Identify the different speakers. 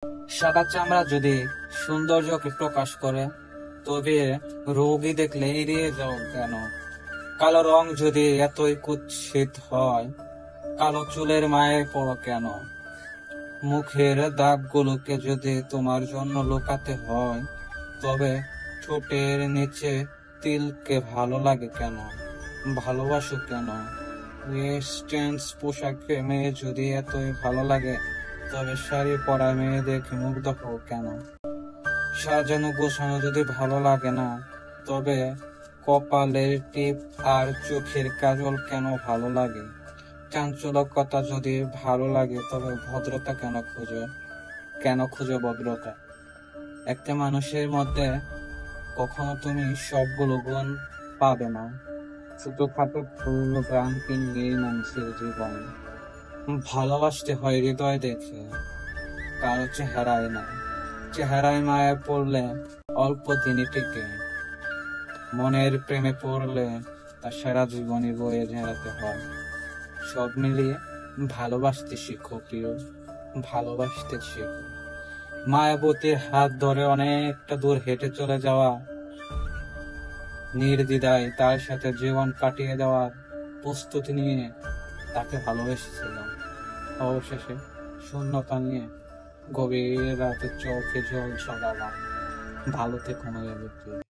Speaker 1: সাদা চামড়া যদি সৌন্দর্যকে প্রকাশ করে, তবে রোগী দেখলে এড়িয়ে যাও কেন? কালো রং যদি এতই কুৎসিত হয়, কালো চুলের মায়ের পড়ো কেন? মুখের দাগগুলোকে যদি তোমার জন্য লুকাতে হয়, তবে ঠোঁটের নিচে তিলকে ভালো লাগে কেন? ভালোবাসো কেন? ওয়েস্টার্ন পোশাকে মেয়ে যদি এতই ভালো লাগে, তবে শাড়ি পরা মেয়ে দেখে মুগ্ধ হও কেন? সাজানো গোছানো যদি ভালো লাগে না, তবে কপালের টিপ আর চোখের কাজল কেন ভালো লাগে? চাঞ্চল্যকতা যদি ভালো লাগে, তবে ভদ্রতা কেন খুঁজো ভদ্রতা? একটা মানুষের মধ্যে কখনো তুমি সবগুলো গুণ পাবে না। ছোটখাটো ভুল ভ্রান্তি নিয়ে মানুষের জীবন। ভালোবাসতে হয় হৃদয় দেখে, কারো চেহারায় না। চেহারায় মায়া পড়লে অল্প দিনই টিকে, মনের প্রেমে পড়লে তা সারা জীবনই বয়ে বেড়াতে হয়। সব মিলিয়ে ভালোবাসতে শিখো প্রিয়, ভালোবাসতে শিখো। মায়াবতীর হাত ধরে অনেকটা দূর হেঁটে চলে যাওয়া, নির্দ্বিধায় তার সাথে জীবন কাটিয়ে দেওয়ার প্রস্তুতি নিয়ে তাকে ভালোবেসেছিলাম। অবশেষে শূন্যতা নিয়ে গভীর রাতে চোখে জল ছড়ালাম। ভালো থেকো মায়াবতী।